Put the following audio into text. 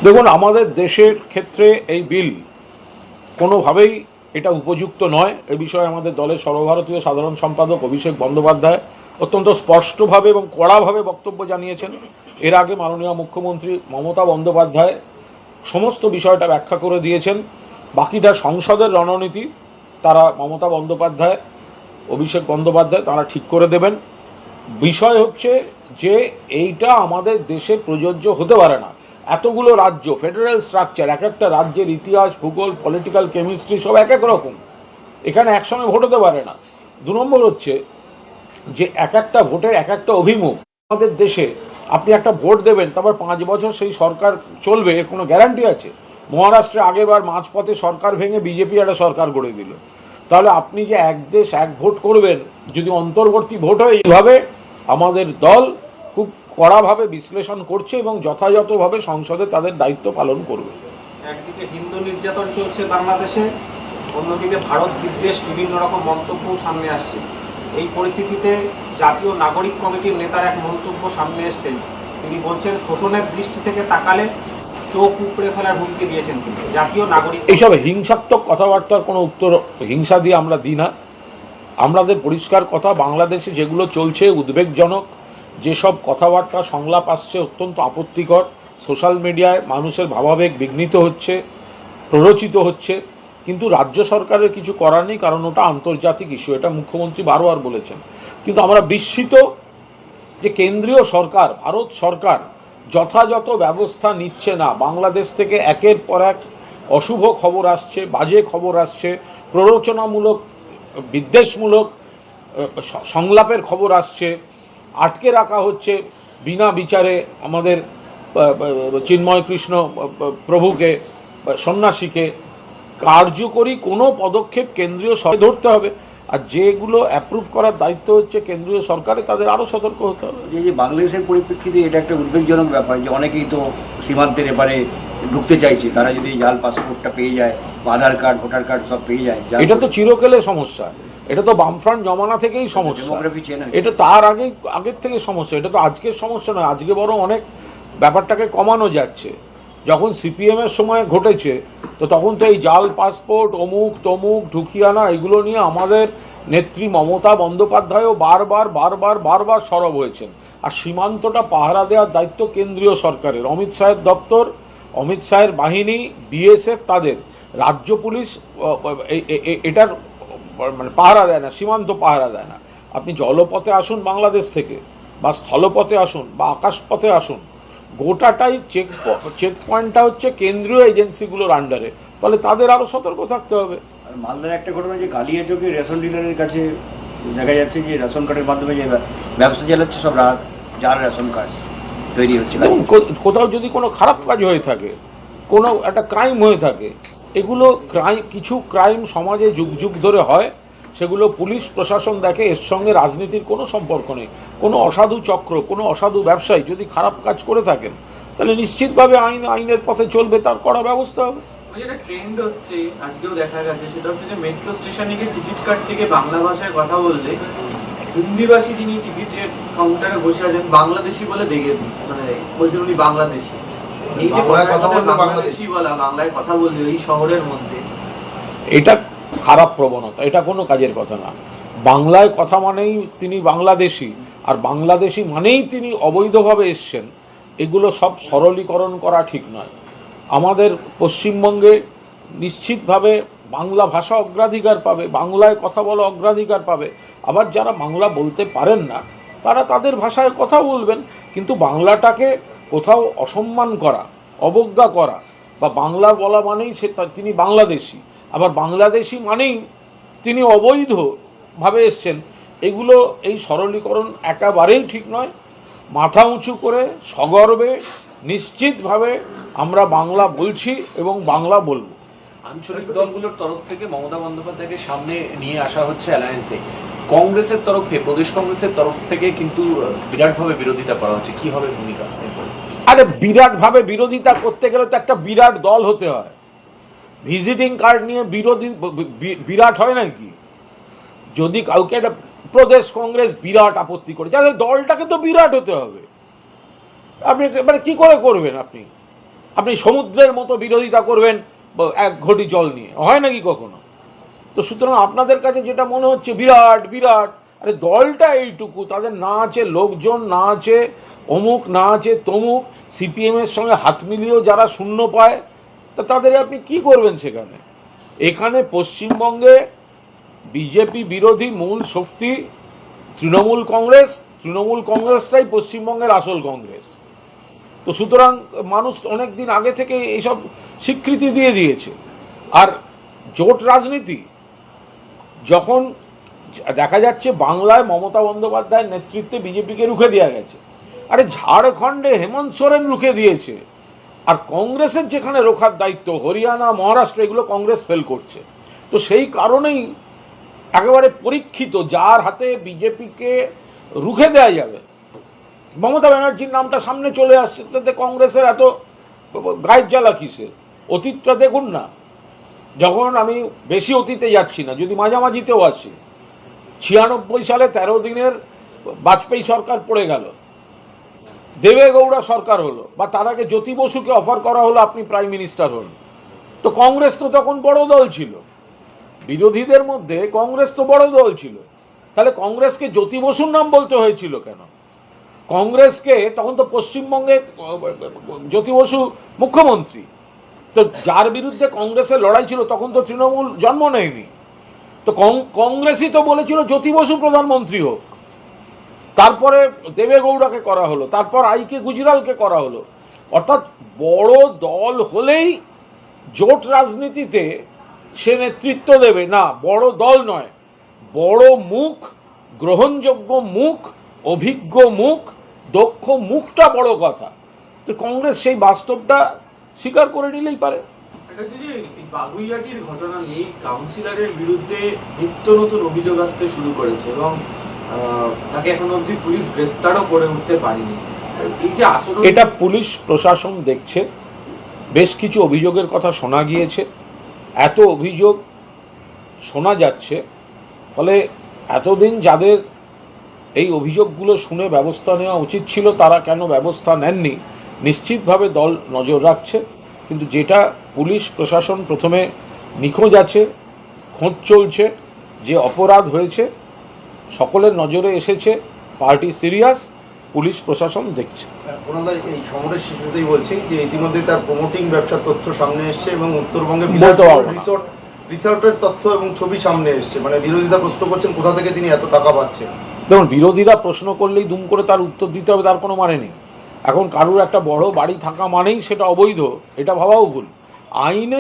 দেখুন, আমাদের দেশের ক্ষেত্রে এই বিল কোনোভাবেই এটা উপযুক্ত নয়। এ বিষয়ে আমাদের দলের সর্বভারতীয় সাধারণ সম্পাদক অভিষেক বন্দ্যোপাধ্যায় অত্যন্ত স্পষ্টভাবে এবং কড়াভাবে বক্তব্য জানিয়েছেন। এর আগে মাননীয় মুখ্যমন্ত্রী মমতা বন্দ্যোপাধ্যায় সমস্ত বিষয়টা ব্যাখ্যা করে দিয়েছেন। বাকিটা সংসদের রণনীতি, তারা মমতা বন্দ্যোপাধ্যায়, অভিষেক বন্দ্যোপাধ্যায় তারা ঠিক করে দেবেন। বিষয় হচ্ছে যে এইটা আমাদের দেশে প্রযোজ্য হতে পারে না। এতগুলো রাজ্য, ফেডারেল স্ট্রাকচার, এক একটা রাজ্যের ইতিহাস, ভূগোল, পলিটিক্যাল কেমিস্ট্রি সব এক এক রকম। এখানে একসঙ্গে ভোট হতে পারে না। 2 নম্বর হচ্ছে যে এক একটা ভোটের এক একটা অভিমুখ। আমাদের দেশে আপনি একটা ভোট দেবেন, তারপর 5 বছর সেই সরকার চলবে, এর কোনো গ্যারান্টি আছে? মহারাষ্ট্রে আগেবার মাঝপথে সরকার ভেঙে বিজেপি একটা সরকার গড়ে দিল। তাহলে আপনি যে এক দেশ এক ভোট করবেন, যদি অন্তর্বর্তী ভোট হয়, এইভাবে আমাদের দল খুব কড়াভাবে বিশ্লেষণ করছে এবং যথাযথভাবে সংসদে তাদের দায়িত্ব পালন করবে। একদিকে হিন্দু নির্যাতন চলছে বাংলাদেশে, অন্যদিকে ভারত বিদ্বেষ বিভিন্ন রকম মন্তব্য সামনে আসছে। এই পরিস্থিতিতে জাতীয় নাগরিক কমিটির নেতার এক মন্তব্য সামনে এসছেন। তিনি বলছেন শোষণের দৃষ্টি থেকে তাকালে চোখ উপড়ে ফেলার হুমকি দিয়েছেন তিনি। জাতীয় নাগরিক এইসব হিংসাত্মক কথাবার্তার কোনো উত্তর হিংসা দিয়ে আমরা দিই না। আমাদের পরিষ্কার কথা, বাংলাদেশে যেগুলো চলছে উদ্বেগজনক, যেসব কথাবার্তা সংলাপ আসছে অত্যন্ত আপত্তিকর, সোশ্যাল মিডিয়ায় মানুষের ভাবাবেগ বিঘ্নিত হচ্ছে, প্ররোচিত হচ্ছে, কিন্তু রাজ্য সরকারের কিছু করার নেই, কারণ ওটা আন্তর্জাতিক ইস্যু, এটা মুখ্যমন্ত্রী বারবার বলেছেন। কিন্তু আমরা বিস্মিত যে কেন্দ্রীয় সরকার, ভারত সরকার যথাযথ ব্যবস্থা নিচ্ছে না। বাংলাদেশ থেকে একের পর এক অশুভ খবর আসছে, বাজে খবর আসছে, প্ররোচনামূলক, বিদ্বেষমূলক সংলাপের খবর আসছে। আটকে রাখা হচ্ছে বিনা বিচারে আমাদের চিন্ময় কৃষ্ণ প্রভুকে, সন্ন্যাসীকে। কার্যকরী কোনো পদক্ষেপ কেন্দ্রীয় সরকার ধরতে হবে, আর যেগুলো অ্যাপ্রুভ করার দায়িত্ব হচ্ছে কেন্দ্রীয় সরকারে, তাদের আরও সতর্ক হতে হবে। যে বাংলাদেশের পরিপ্রেক্ষিতে এটা একটা উদ্বেগজনক ব্যাপার যে অনেকেই তো সীমান্তের এপারে ঢুকতে চাইছে, তারা যদি জাল পাসপোর্টটা পেয়ে যায়, আধার কার্ড, ভোটার কার্ড সব পেয়ে যায়। এটা তো চিরকালের সমস্যা, এটা তো বামফ্রন্ট জমানা থেকেই সমস্যা, এটা তার আগের থেকে সমস্যা, এটা তো আজকের সমস্যা নয়। আজকে বরং অনেক ব্যাপারটাকে কমানো যাচ্ছে। যখন সিপিএমের সময় ঘটেছে, তো তখন তো এই জাল পাসপোর্ট, অমুক তমুক, ঢুকিয়ানা, এগুলো নিয়ে আমাদের নেত্রী মমতা বন্দ্যোপাধ্যায়ও বারবার সরব হয়েছেন। আর সীমান্তটা পাহারা দেওয়ার দায়িত্ব কেন্দ্রীয় সরকারের, অমিত শাহের দপ্তর, অমিত শাহের বাহিনী, বিএসএফ, তাদের। রাজ্য পুলিশ এটার মানে পাহারা দেয় না, সীমান্ত পাহারা দেয় না। আপনি জলপথে আসুন বাংলাদেশ থেকে, বা স্থলপথে আসুন, বা আকাশপথে আসুন, গোটাটাই চেক পয়েন্টটা হচ্ছে কেন্দ্রীয় এজেন্সিগুলোর আন্ডারে। ফলে তাদের আরও সতর্ক থাকতে হবে। আর মালদার একটা ঘটনা যে কালিয়াচকে রেশন ডিলারের কাছে দেখা যাচ্ছে যে রেশন কার্ডের মাধ্যমে যে ব্যবসা চালাচ্ছে, সব জাল রেশন কার্ড তৈরি হচ্ছে। কোথাও যদি কোনো খারাপ কাজ হয়ে থাকে, কোনো একটা ক্রাইম হয়ে থাকে, এগুলো কিছু ক্রাইম সমাজে যুগ যুগ ধরে হয়, সেগুলো পুলিশ প্রশাসন দেখে, এর সঙ্গে রাজনীতির কোনো সম্পর্ক নেই। কোনো অসাধু চক্র, কোনো অসাধু ব্যবসায়ী যদি খারাপ কাজ করে থাকেন, তাহলে নিশ্চিতভাবে আইনের পথে চলবে, তার কড়া ব্যবস্থা হবে। যেটা ট্রেন্ড হচ্ছে, আজকেও দেখা গেছে, সেটা হচ্ছে যে মেট্রো স্টেশনে গিয়ে টিকিট কাটতে বাংলা ভাষায় কথা বললে হিন্দিভাষী যিনি টিকিটের কাউন্টারে বসে আছেন বাংলাদেশি বলে দেখে মানে বলছেন উনি বাংলাদেশি। এই যে বাংলাদেশি বলা, বাংলায় কথা বললে এই শহরের মধ্যে, এটা খারাপ প্রবণতা, এটা কোনো কাজের কথা না। বাংলায় কথা মানেই তিনি বাংলাদেশি, আর বাংলাদেশি মানেই তিনি অবৈধভাবে এসছেন, এগুলো সব সরলীকরণ করা ঠিক নয়। আমাদের পশ্চিমবঙ্গে নিশ্চিতভাবে বাংলা ভাষা অগ্রাধিকার পাবে, বাংলায় কথা বলা অগ্রাধিকার পাবে। আবার যারা বাংলা বলতে পারেন না, তারা তাদের ভাষায় কথা বলবেন, কিন্তু বাংলাটাকে কোথাও অসম্মান করা, অবজ্ঞা করা, বা বাংলা বলা মানেই তিনি বাংলাদেশি, আবার বাংলাদেশি মানেই তিনি অবৈধভাবে এসছেন, এগুলো, এই সরলীকরণ একেবারেই ঠিক নয়। মাথা উঁচু করে সগর্বে নিশ্চিতভাবে আমরা বাংলা বলছি এবং বাংলা বলবো। আঞ্চলিক দলগুলোর তরফ থেকে মমতা বন্দ্যোপাধ্যায়কে সামনে নিয়ে আসা হচ্ছে অ্যালায়েন্সে। কংগ্রেসের তরফে, প্রদেশ কংগ্রেসের তরফ থেকে কিন্তু বিরাটভাবে বিরোধিতা করা হচ্ছে। কি হবে ভূমিকা? আরে বিরাটভাবে বিরোধিতা করতে গেলে তো একটা বিরাট দল হতে হয়। ভিজিটিং কার্ড নিয়ে বিরাট হয় নাকি? যদি কাউকে একটা প্রদেশ কংগ্রেস বিরাট আপত্তি করে, যাদের দলটাকে তো বিরাট হতে হবে। আপনি মানে কি করে করবেন? আপনি আপনি সমুদ্রের মতো বিরোধিতা করবেন এক ঘটি জল নিয়ে, হয় নাকি কখনো? তো সুতরাং আপনাদের কাছে যেটা মনে হচ্ছে বিরাট বিরাট, আরে দলটা এইটুকু, তাদের না আছে লোকজন, না আছে অমুক, না আছে তমুক, সিপিএমের সঙ্গে হাত মিলিয়েও যারা শূন্য পায়, তা তাদের আপনি কি করবেন সেখানে? এখানে পশ্চিমবঙ্গে বিজেপি বিরোধী মূল শক্তি তৃণমূল কংগ্রেস, তৃণমূল কংগ্রেসটাই পশ্চিমবঙ্গের আসল কংগ্রেস। তো সুতরাং মানুষ অনেক দিন আগে থেকে এইসব স্বীকৃতি দিয়ে দিয়েছে। আর জোট রাজনীতি যখন দেখা যাচ্ছে বাংলায় মমতা বন্দ্যোপাধ্যায়ের নেতৃত্বে বিজেপিকে রুখে দেওয়া গেছে, আরে ঝাড়খণ্ডে হেমন্ত সোরেন রুখে দিয়েছে, আর কংগ্রেসের যেখানে রোখার দায়িত্ব হরিয়ানা, মহারাষ্ট্র, এগুলো কংগ্রেস ফেল করছে। তো সেই কারণেই একেবারে পরীক্ষিত যার হাতে বিজেপিকে রুখে দেওয়া যাবে, মমতা ব্যানার্জির নামটা সামনে চলে আসছে, তাতে কংগ্রেসের এত গায়ের জ্বালা কিসের? অতীতটা দেখুন না, যখন আমি বেশি অতীতে যাচ্ছি না, যদি মাঝামাঝিতেও আসি, 96 সালে 13 দিনের বাজপেয়ী সরকার পড়ে গেল, দেবেগৌড়া সরকার হলো, বা তার আগে জ্যোতি বসুকে অফার করা হলো আপনি প্রাইম মিনিস্টার হন। তো কংগ্রেস তো তখন বড় দল ছিল, বিরোধীদের মধ্যে কংগ্রেস তো বড় দল ছিল, তাহলে কংগ্রেসকে জ্যোতি বসুর নাম বলতে হয়েছিল কেন? কংগ্রেসকে তখন তো পশ্চিমবঙ্গে জ্যোতি বসু মুখ্যমন্ত্রী, তো যার বিরুদ্ধে কংগ্রেসের লড়াই ছিল তখন তো তৃণমূল জন্ম নেয়নি। তো কংগ্রেসই তো বলেছিল জ্যোতি বসু প্রধানমন্ত্রী হোক, তারপরে দেবেগৌড়াকে করা হলো, তারপর আইকে গুজরালকে করা হলো। অর্থাৎ বড় দল হলেই জোট রাজনীতিতে সে নেতৃত্ব দেবে না, বড় দল নয়, বড় মুখ, গ্রহণযোগ্য মুখ, অভিজ্ঞ মুখ, দক্ষ মুখটা বড় কথা। তো কংগ্রেস সেই বাস্তবটা স্বীকার করে নিলেই পারে। এটা যে বাগুইয়াটির ঘটনা নিয়ে কাউন্সিলরের বিরুদ্ধে নিত্য নতুন অভিযোগ আসতে শুরু করেছে এবং তাকে এখনো অবধি পুলিশ গ্রেপ্তারও করে উঠতে পারেনি। এই যে আচরণ, এটা পুলিশ প্রশাসন দেখছে, বেশ কিছু অভিযোগের কথা শোনা গিয়েছে, এত অভিযোগ শোনা যাচ্ছে, ফলে এতদিন যাদের এই অভিযোগগুলো শুনে ব্যবস্থা নেওয়া উচিত ছিল তারা কেন ব্যবস্থা নেননি, নিশ্চিতভাবে দল নজর রাখছে। কিন্তু যেটা পুলিশ প্রশাসন প্রথমে নিখোঁজ আছে, খোঁজ চলছে, যে অপরাধ হয়েছে সকলের নজরে এসেছে, পার্টি সিরিয়াস, পুলিশ প্রশাসন দেখছে। ওনারা এই সমরের শিশুতেই বলছেন যে ইতিমধ্যে তার প্রমোটিং ব্যবসার তথ্য সামনে এসছে এবং উত্তরবঙ্গে বলতে পারবো না। রিসর্টের তথ্য এবং ছবি সামনে এসছে, মানে বিরোধীরা প্রশ্ন করছেন কোথা থেকে তিনি এত টাকা পাচ্ছেন। দেখুন, বিরোধীরা প্রশ্ন করলেই দুম করে তার উত্তর দিতে হবে তার কোনো মানে নেই। এখন কারুর একটা বড় বাড়ি থাকা মানেই সেটা অবৈধ, এটা ভাবাও ভুল। আইনে